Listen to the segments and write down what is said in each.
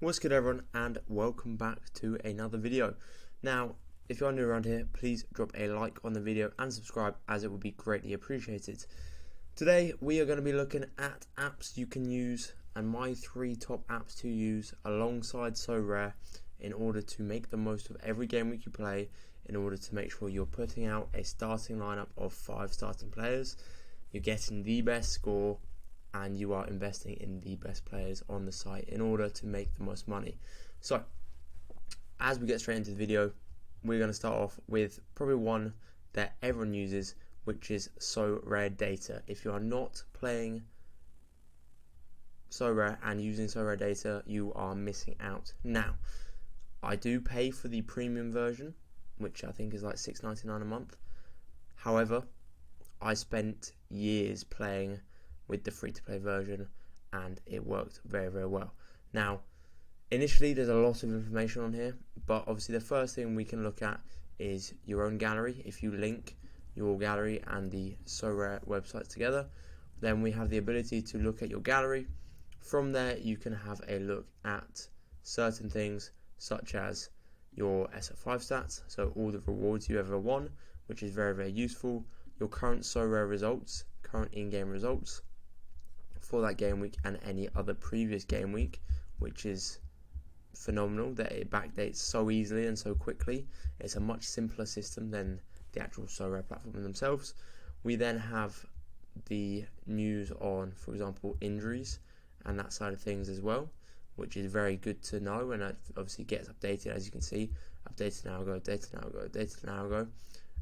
What's good everyone, and welcome back to another video. Now, if you are new around here, please drop a like on the video and subscribe, as it would be greatly appreciated. Today we are going to be looking at apps you can use and my 3 top apps to use alongside Sorare in order to make the most of every game week you play, in order to make sure you're putting out a starting lineup of 5 starting players, you're getting the best score, and you are investing in the best players on the site in order to make the most money. So, as we get straight into the video, we're going to start off with probably one that everyone uses, which is Sorare Data. If you are not playing Sorare and using Sorare Data, you are missing out. Now, I do pay for the premium version, which I think is like $6.99 a month. However, I spent years playing with the free-to-play version, and it worked very, very well. Now, initially there's a lot of information on here, but obviously the first thing we can look at is your own gallery. If you link your gallery and the Sorare websites together, then we have the ability to look at your gallery. From there you can have a look at certain things such as your SF5 stats, so all the rewards you ever won, which is very, very useful, your current Sorare results, current in-game results for that game week and any other previous game week, which is phenomenal that it backdates so easily and so quickly. It's a much simpler system than the actual Sorare platform themselves. We then have the news on, for example, injuries and that side of things as well, which is very good to know, and it obviously gets updated, as you can see, updated an hour ago, updated an hour ago, updated an hour ago.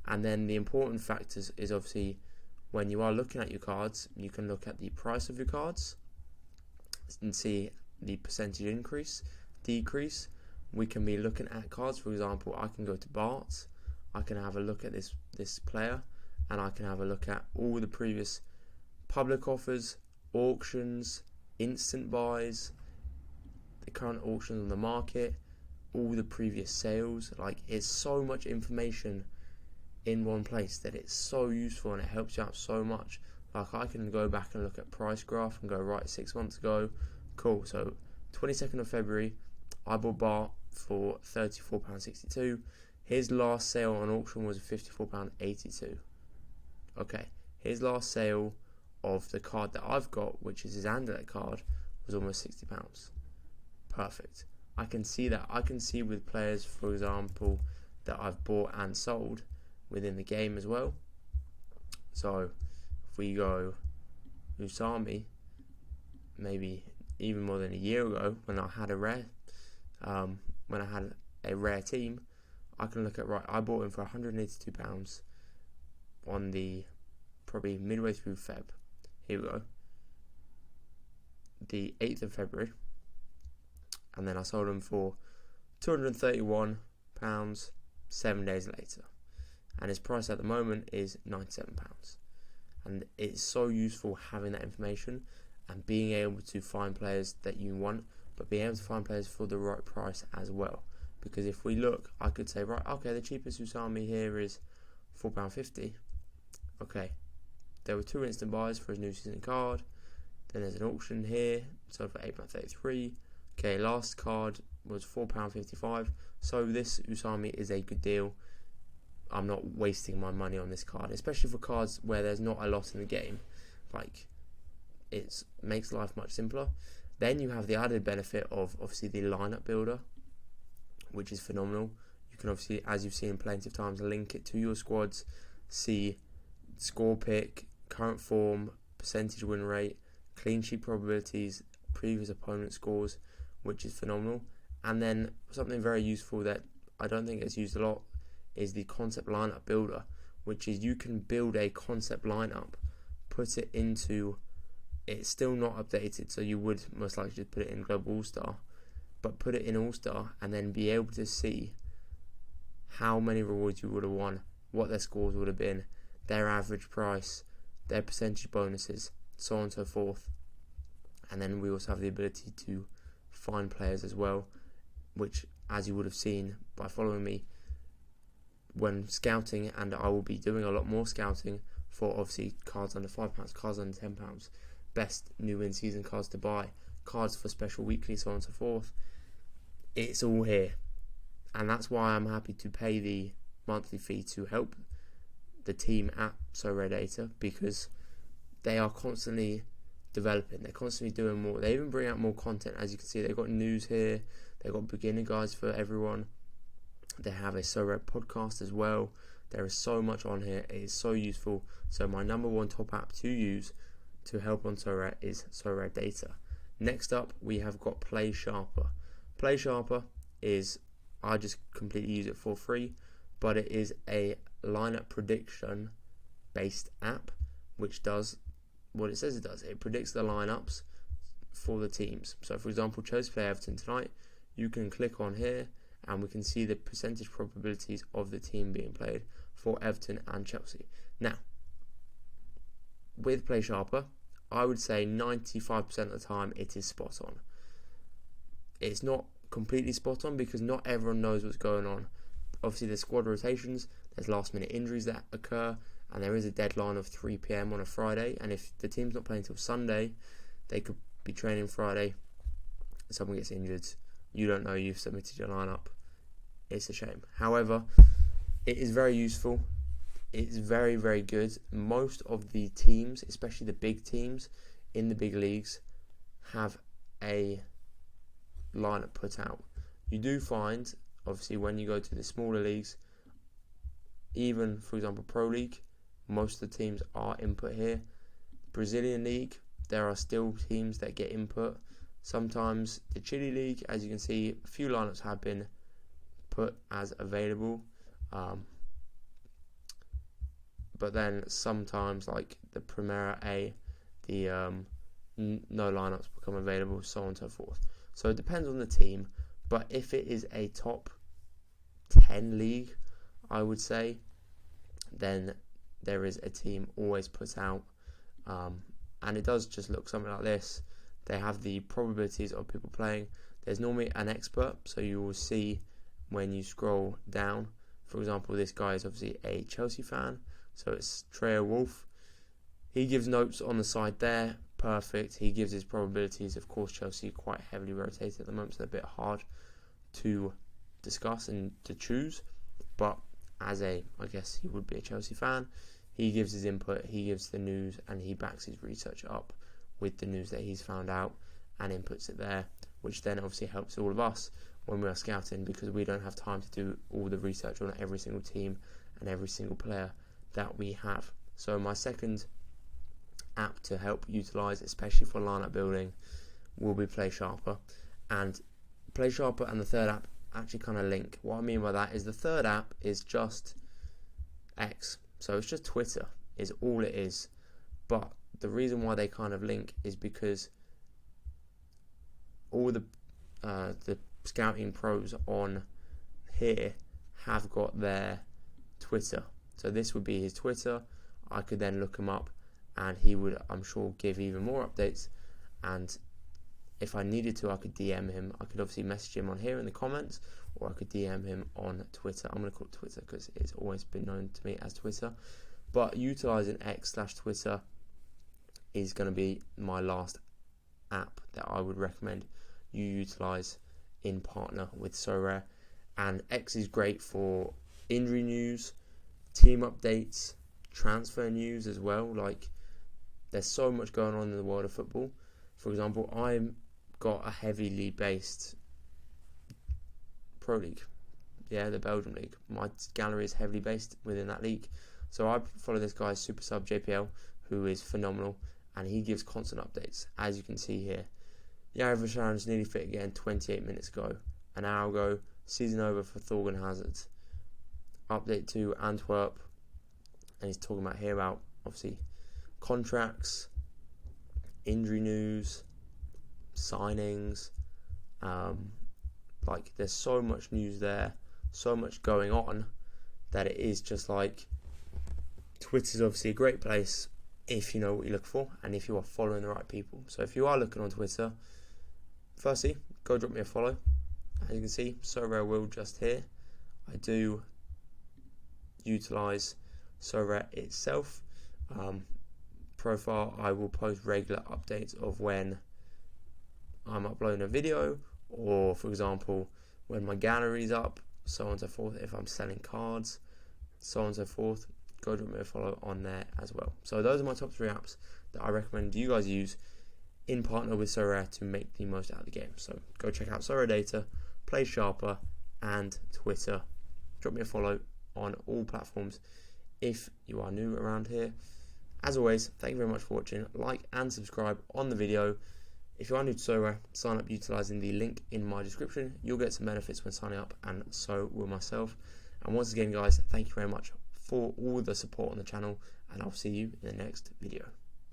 And then the important factors is obviously when you are looking at your cards, you can look at the price of your cards and see the percentage increase, decrease. We can be looking at cards, for example, I can go to Bart's, I can have a look at this player, and I can have a look at all the previous public offers, auctions, instant buys, the current auctions on the market, all the previous sales. Like, it's so much information in one place that it's so useful, and it helps you out so much. Like, I can go back and look at price graph and go, right, 6 months ago, cool, so 22nd of February I bought Bart for £34.62. his last sale on auction was £54.82. okay, his last sale of the card that I've got, which is his Anderlecht card, was almost £60. Perfect. I can see that. I can see with players, for example, that I've bought and sold within the game as well. So if we go Usami, maybe even more than a year ago, when I had a rare team, I can look at, right, I bought him for £182 on the probably midway through Feb. Here we go, the 8th of February, and then I sold him for £231 7 days later, and his price at the moment is £97. And it's so useful having that information and being able to find players that you want, but being able to find players for the right price as well. Because if we look, I could say, right, okay, the cheapest Usami here is £4.50. Okay, there were 2 instant buys for his new season card. Then there's an auction here, sold for £8.33. Okay, last card was £4.55. So this Usami is a good deal. I'm not wasting my money on this card, especially for cards where there's not a lot in the game. Like, it makes life much simpler. Then you have the added benefit of obviously the lineup builder, which is phenomenal. You can obviously, as you've seen plenty of times, link it to your squads, see score pick, current form, percentage win rate, clean sheet probabilities, previous opponent scores, which is phenomenal. And then something very useful that I don't think gets used a lot is the concept lineup builder, which is you can build a concept lineup, put it into, it's still not updated, so you would most likely just put it in Global All-Star, but put it in All-Star and then be able to see how many rewards you would have won, what their scores would have been, their average price, their percentage bonuses, so on and so forth. And then we also have the ability to find players as well, which, as you would have seen by following me when scouting, and I will be doing a lot more scouting for obviously cards under £5, cards under £10, best new in-season cards to buy, cards for special weekly, so on and so forth. it's all here, and that's why I'm happy to pay the monthly fee to help the team at Sorare Data, because they are constantly developing, they're constantly doing more. They even bring out more content. As you can see, they've got news here, they've got beginner guides for everyone, they have a Sorare podcast as well. There is so much on here, it is so useful. So my number one top app to use to help on Sorare is Sorare Data. Next up, we have got Play Sharper. Play Sharper is, I just completely use it for free, but it is a lineup prediction based app which does what it says it does. It predicts the lineups for the teams. So for example, Chelsea play Everton tonight. You can click on here and we can see the percentage probabilities of the team being played for Everton and Chelsea. Now, with Play Sharper, I would say 95% of the time it is spot on. It's not completely spot on because not everyone knows what's going on. Obviously, there's squad rotations, there's last minute injuries that occur, and there is a deadline of 3 p.m. on a Friday. And if the team's not playing till Sunday, they could be training Friday, someone gets injured, you don't know you've submitted your lineup. It's a shame. However, it is very useful. It's very, very good. Most of the teams, especially the big teams in the big leagues, have a lineup put out. You do find, obviously, when you go to the smaller leagues, even for example Pro League, most of the teams are input here. Brazilian League, there are still teams that get input. Sometimes the Chile League, as you can see, a few lineups have been put as available. But then sometimes, like the Primera A, the no lineups become available, so on and so forth. So it depends on the team. But if it is a top 10 league, I would say, then there is a team always put out. And it does just look something like this. They have the probabilities of people playing. There's normally an expert, so you will see when you scroll down. For example, this guy is obviously a Chelsea fan, so it's Trey Wolf. He gives notes on the side there, perfect. He gives his probabilities. Of course, Chelsea are quite heavily rotated at the moment, so they're a bit hard to discuss and to choose. But as I guess he would be a Chelsea fan, he gives his input, he gives the news, and he backs his research up with the news that he's found out and inputs it there, which then obviously helps all of us when we are scouting, because we don't have time to do all the research on every single team and every single player that we have. So my second app to help utilise, especially for lineup building, will be Play Sharper. And Play Sharper and the third app actually kind of link. What I mean by that is the third app is just X, so it's just Twitter is all it is. But the reason why they kind of link is because all the scouting pros on here have got their Twitter. So this would be his Twitter. I could then look him up and he would, I'm sure, give even more updates. And if I needed to, I could DM him. I could obviously message him on here in the comments, or I could DM him on Twitter. I'm going to call it Twitter because it's always been known to me as Twitter. But utilising X/Twitter is going to be my last app that I would recommend you utilise in partner with Sorare. And X is great for injury news, team updates, transfer news as well. Like, there's so much going on in the world of football. For example, I'm got a heavily based Pro League, the Belgium League. My gallery is heavily based within that league, so I follow this guy Super Sub JPL, who is phenomenal, and he gives constant updates. As you can see here, Yara is nearly fit again 28 minutes ago. An hour ago, season over for Thorgan Hazard. Update to Antwerp, and he's talking about obviously contracts, injury news, signings. Like, there's so much news there, so much going on, that it is just like, Twitter's obviously a great place if you know what you look for and if you are following the right people. So if you are looking on Twitter, firstly, go drop me a follow. As you can see, Sorare Will just here. I do utilise Sorare itself. Profile, I will post regular updates of when I'm uploading a video, or for example, when my gallery's up, so on and so forth. If I'm selling cards, so on and so forth, go drop me a follow on there as well. So those are my top 3 apps that I recommend you guys use in partner with Sorare to make the most out of the game. So go check out Sorare Data, Play Sharper, and Twitter. Drop me a follow on all platforms if you are new around here. As always, thank you very much for watching. Like and subscribe on the video. If you are new to Sorare, sign up utilizing the link in my description. You'll get some benefits when signing up, and so will myself. And once again, guys, thank you very much for all the support on the channel, and I'll see you in the next video.